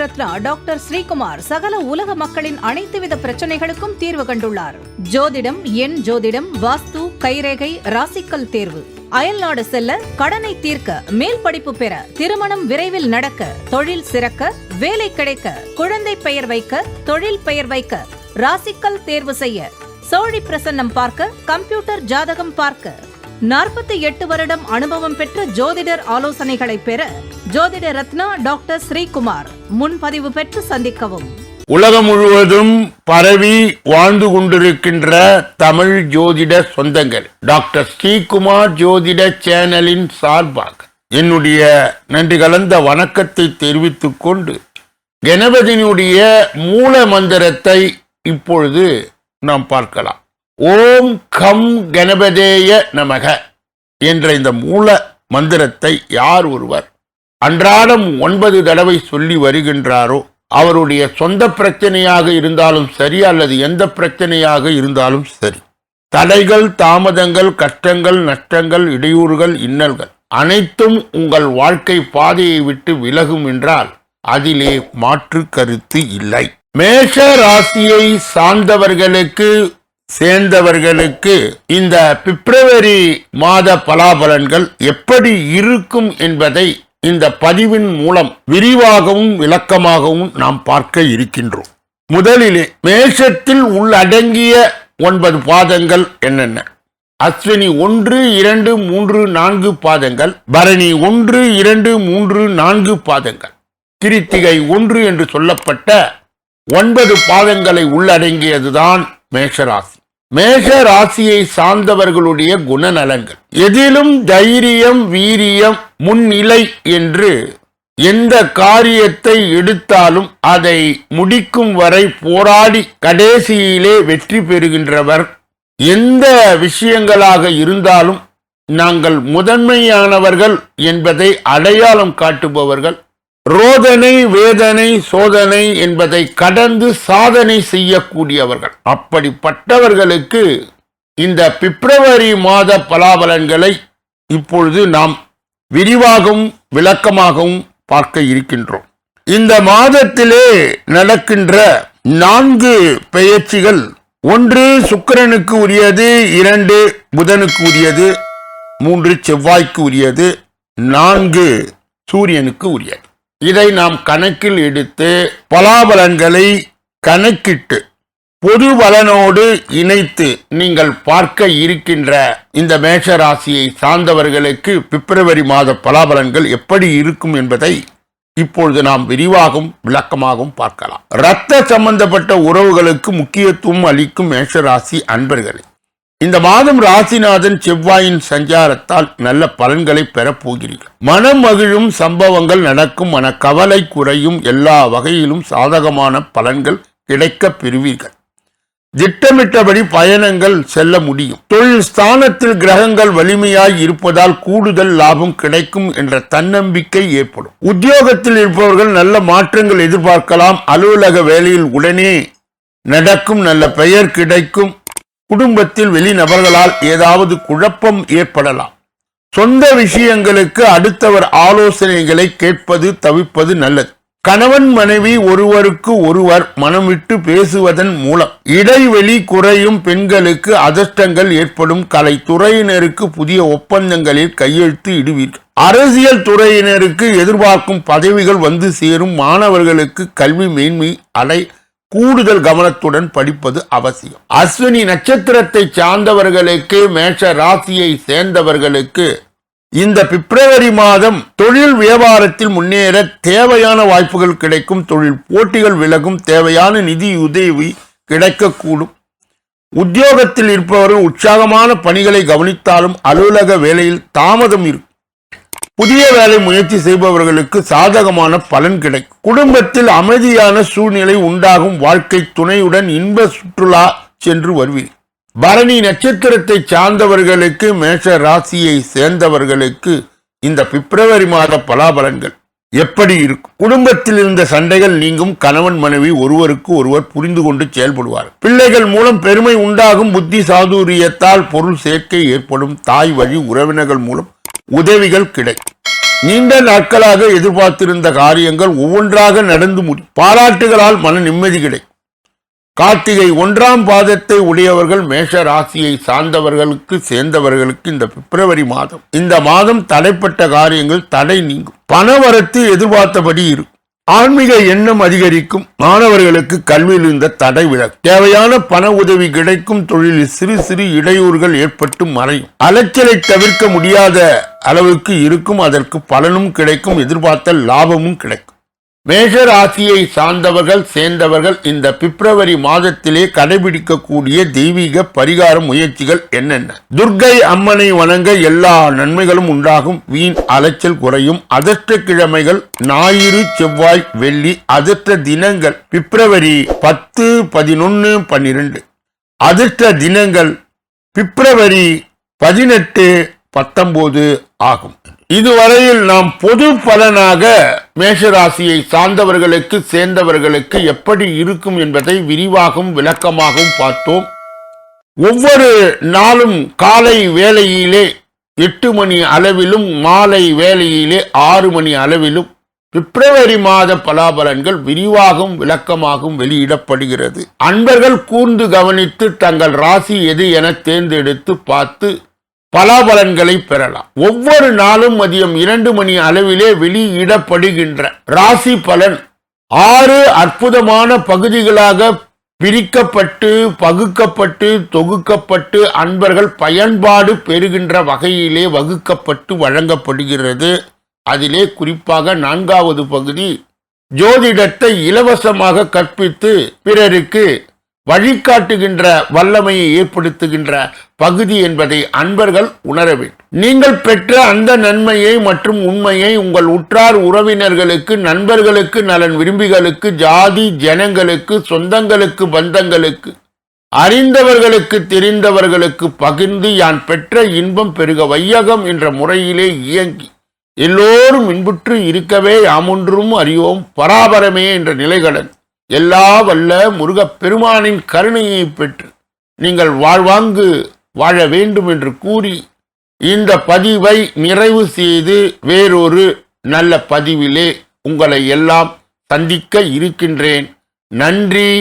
Ratna doctor Sreekumar சகல உலக மக்களின் அனைத்து வித பிரச்சனைகளுக்கும் தீர்வு கண்டுள்ளார். ஜோதிடம், எண் ஜோதிடம், வாஸ்து, கைரேகை, ராசிக்கல் தேர்வு, அயல்நாடு செல்ல, கடனை தீர்க்க, மேல் படிப்பு பெற, திருமணம் விரைவில் நடக்க, தொழில் சிறக்க, வேலை கிடைக்க, குழந்தை பெயர் வைக்க, தொழில் பெயர் வைக்க, ராசிக்கல் தேர்வு செய்ய, சோழி பிரசன்னம் பார்க்க, கம்ப்யூட்டர் ஜாதகம் பார்க்க, 48 வருடம் அனுபவம் பெற்ற ஜோதிடர் ஆலோசனைகளை பெற ஜோதிட ரத்னா டாக்டர் ஸ்ரீகுமார் முன்பதிவு பெற்று சந்திக்கவும். உலகம் முழுவதும் பரவி வாழ்ந்து கொண்டிருக்கின்ற தமிழ் ஜோதிட சொந்தங்கள், டாக்டர் ஸ்ரீகுமார் ஜோதிட சேனலின் சார்பாக என்னுடைய நன்றி கலந்த வணக்கத்தை தெரிவித்துக் கொண்டு கணபதியினுடைய மூல மந்திரத்தை இப்பொழுது நாம் பார்க்கலாம். ஓம் கம் கணபதேய நமக என்ற இந்த மூல மந்திரத்தை யார் ஒருவர் அன்றாடம் 9 தடவை சொல்லி வருகின்றாரோ அவருடைய சொந்த பிரச்சனையாக இருந்தாலும் சரி அல்லது எந்த பிரச்சனையாக இருந்தாலும் சரி, தடைகள், தாமதங்கள், கஷ்டங்கள், நஷ்டங்கள், இடையூறுகள், இன்னல்கள் அனைத்தும் உங்கள் வாழ்க்கை பாதையை விட்டு விலகும் என்றால் அதிலே மாற்று கருத்து இல்லை. மேஷ ராசியை சார்ந்தவர்களுக்கு சேர்ந்தவர்களுக்கு இந்த பிப்ரவரி மாத பலாபலன்கள் எப்படி இருக்கும் என்பதை இந்த பதிவின் மூலம் விரிவாகவும் விளக்கமாகவும் நாம் பார்க்க இருக்கின்றோம். முதலிலே மேஷத்தில் உள்ளடங்கிய 9 பாதங்கள் என்னென்ன? அஸ்வினி 1, 2, 3, 4 பாதங்கள், பரணி 1, 2, 3, 4 பாதங்கள், கிருத்திகை 1 என்று சொல்லப்பட்ட 9 பாதங்களை உள்ளடங்கியதுதான் மேஷராசி. மேஷ ராசியை சார்ந்தவர்களுடைய குணநலன்கள், எதிலும் தைரியம், வீரியம், முன்னிலை என்று எந்த காரியத்தை எடுத்தாலும் அதை முடிக்கும் வரை போராடி கடைசியிலே வெற்றி பெறுகின்றவர். எந்த விஷயங்களாக இருந்தாலும் நாங்கள் முதன்மையானவர்கள் என்பதை அடையாளம் காட்டுபவர்கள். ரோதனை, வேதனை, சோதனை என்பதை கடந்து சாதனை செய்யக்கூடியவர்கள். அப்படிப்பட்டவர்களுக்கு இந்த பிப்ரவரி மாத பலாபலன்களை இப்பொழுது நாம் விரிவாகவும் விளக்கமாகவும் பார்க்க இருக்கின்றோம். இந்த மாதத்திலே நடக்கின்ற 4 பெயர்ச்சிகள், 1 சுக்கிரனுக்கு உரியது, 2 புதனுக்கு உரியது, 3 செவ்வாய்க்கு உரியது, 4 சூரியனுக்கு உரியது. இதை நாம் கணக்கில் எடுத்து பலாபலன்களை கணக்கிட்டு பொது பலனோடு இணைத்து நீங்கள் பார்க்க இருக்கின்ற இந்த மேஷராசியை சார்ந்தவர்களுக்கு பிப்ரவரி மாத பலாபலன்கள் எப்படி இருக்கும் என்பதை இப்பொழுது நாம் விரிவாகவும் விளக்கமாகவும் பார்க்கலாம். இரத்த சம்பந்தப்பட்ட உறவுகளுக்கு முக்கியத்துவம் அளிக்கும் மேஷராசி அன்பர்களே, இந்த மாதம் ராசிநாதன் செவ்வாயின் சஞ்சாரத்தால் நல்ல பலன்களை பெறப் போகிறீர்கள். மனம் மகிழும் சம்பவங்கள் நடக்கும், மன கவலை குறையும், எல்லா வகையிலும் சாதகமான பலன்கள் கிடைக்க பெறுவீர்கள். திட்டமிட்டபடி பயணங்கள் செல்ல முடியும். தொழில் ஸ்தானத்தில் கிரகங்கள் வலிமையாய் இருப்பதால் கூடுதல் லாபம் கிடைக்கும் என்ற தன்னம்பிக்கை ஏற்படும். உத்தியோகத்தில் இருப்பவர்கள் நல்ல மாற்றங்கள் எதிர்பார்க்கலாம். அலுவலக வேலையில் உடனே நடக்கும், நல்ல பெயர் கிடைக்கும். குடும்பத்தில் வெளிநபர்களால் ஏதாவது குழப்பம் ஏற்படலாம். சொந்த விஷயங்களுக்கு அடுத்தவர் ஆலோசனைகளை கேட்பது தவிர்ப்பது நல்லது. கணவன் மனைவி ஒருவருக்கு ஒருவர் மனம் விட்டு பேசுவதன் மூலம் இடைவெளி குறையும். பெண்களுக்கு அதிர்ஷ்டங்கள் ஏற்படும். கலைத்துறையினருக்கு புதிய ஒப்பந்தங்களில் கையெழுத்து இடுவீர்கள். அரசியல் துறையினருக்கு எதிர்பார்க்கும் பதவிகள் வந்து சேரும். மாணவர்களுக்கு கல்வி மேன்மை அடை கூடுதல் கவனத்துடன் படிப்பது அவசியம். அஸ்வினி நட்சத்திரத்தை சார்ந்தவர்களுக்கு, மேஷ ராசியை சேர்ந்தவர்களுக்கு இந்த பிப்ரவரி மாதம் தொழில் வியாபாரத்தில் முன்னேற தேவையான வாய்ப்புகள் கிடைக்கும். தொழில் போட்டிகள் விலகும். தேவையான நிதி உதவி கிடைக்கக்கூடும். உத்தியோகத்தில் இருப்பவர்கள் உற்சாகமான பணிகளை கவனித்தாலும் அலுவலக வேலையில் தாமதம் இருக்கும். புதிய வேலை முயற்சி செய்பவர்களுக்கு சாதகமான பலன் கிடைக்கும். குடும்பத்தில் அமைதியான சூழ்நிலை உண்டாகும். வாழ்க்கை துணையுடன் இன்ப சுற்றுலா சென்று வருவீர்கள். பரணி நட்சத்திரத்தை சார்ந்தவர்களுக்கு, மேஷ ராசியை சேர்ந்தவர்களுக்கு இந்த பிப்ரவரி மாத பலாபலன்கள் எப்படி இருக்கும்? குடும்பத்தில் இருந்த சண்டைகள் நீங்கும். கணவன் மனைவி ஒருவருக்கு ஒருவர் புரிந்து கொண்டு செயல்படுவார். பிள்ளைகள் மூலம் பெருமை உண்டாகும். புத்தி சாதுரியத்தால் பொருள் சேர்க்கை ஏற்படும். தாய் வழி உறவினர்கள் மூலம் உதவிகள் கிடைக்கும். நீண்ட நாட்களாக எதிர்பார்த்திருந்த காரியங்கள் ஒவ்வொன்றாக நடந்து முடியும். பாராட்டுகளால் மன நிம்மதி கிடைக்கும். கார்த்திகை 1ஆம் பாதத்தை உடையவர்கள் மேஷ ராசியை சார்ந்தவர்களுக்கு சேர்ந்தவர்களுக்கு இந்த பிப்ரவரி மாதம், இந்த மாதம் தடைப்பட்ட காரியங்கள் தடை நீங்கும். பணவரத்து எதிர்பார்த்தபடி இருக்கும். ஆன்மீக எண்ணம் அதிகரிக்கும். மாணவர்களுக்கு கல்வியில் இருந்த தடை விலகும். தேவையான பண உதவி கிடைக்கும். தொழிலில் சிறு சிறு இடையூறுகள் ஏற்பட்டு மறையும். அலைச்சலை தவிர்க்க முடியாத அளவுக்கு இருக்கும். அதற்கு பலனும் கிடைக்கும். எதிர்பார்த்த லாபமும் கிடைக்கும். மேஷ ராசியை சார்ந்தவர்கள் சேர்ந்தவர்கள் இந்த பிப்ரவரி மாதத்திலே கடைபிடிக்கக்கூடிய தெய்வீக பரிகார முயற்சிகள் என்னென்ன? துர்க்கை அம்மனை வணங்க எல்லா நன்மைகளும் உண்டாகும். வீண் அலைச்சல் குறையும். அதிர்ஷ்ட கிழமைகள் ஞாயிறு, செவ்வாய், வெள்ளி. அதிர்ஷ்ட தினங்கள் பிப்ரவரி 10, 11, 12. அதிர்ஷ்ட தினங்கள் பிப்ரவரி 18, 19 ஆகும். இதுவரையில் நாம் பொது பலனாக மேஷராசியை சார்ந்தவர்களுக்கு சேர்ந்தவர்களுக்கு எப்படி இருக்கும் என்பதை விரிவாகவும் விளக்கமாகவும் பார்த்தோம். ஒவ்வொரு நாளும் காலை வேளையிலே 8 மணி அளவிலும் மாலை வேளையிலே 6 மணி அளவிலும் பிப்ரவரி மாத பலாபலன்கள் விரிவாகவும் விளக்கமாகவும் வெளியிடப்படுகிறது. அன்பர்கள் கூர்ந்து கவனித்து தங்கள் ராசி எது என தேர்ந்தெடுத்து பார்த்து பலாபலன்களை பெறலாம். ஒவ்வொரு நாளும் மதியம் 2 மணி அளவிலே வெளியிடப்படுகின்ற ராசி பலன் 6 அற்புதமான பகுதிகளாக பிரிக்கப்பட்டு பகுக்கப்பட்டு தொகுக்கப்பட்டு அன்பர்கள் பயன்பாடு பெறுகின்ற வகையிலே வகுக்கப்பட்டு வழங்கப்படுகிறது. அதிலே குறிப்பாக 4வது பகுதி ஜோதிடத்தை இலவசமாக கற்பித்து பிறருக்கு வழிகாட்டுகின்ற வல்லமையை ஏற்படுத்துகின்ற பகுதி என்பதை அன்பர்கள் உணர வேண்டும். நீங்கள் பெற்ற அந்த நன்மையை மற்றும் உண்மையை உங்கள் உற்றார் உறவினர்களுக்கு, நண்பர்களுக்கு, நலன் விரும்பிகளுக்கு, ஜாதி ஜனங்களுக்கு, சொந்தங்களுக்கு, பந்தங்களுக்கு, அறிந்தவர்களுக்கு, தெரிந்தவர்களுக்கு பகிர்ந்து யான் பெற்ற இன்பம் பெருக வையகம் என்ற முறையிலே இயங்கி எல்லோரும் இன்புற்று இருக்கவே யாமொன்றும் அறியோம் பராபரமே என்ற நிலைகளுடன் எல்லா வல்ல முருகப் பெருமானின் கருணையை பெற்று நீங்கள் வாழ்வாங்கு வாழ வேண்டும் என்று கூறி இந்த பதிவை நிறைவு செய்து வேறொரு நல்ல பதிவிலே உங்களை எல்லாம் சந்திக்க இருக்கின்றேன். நன்றி.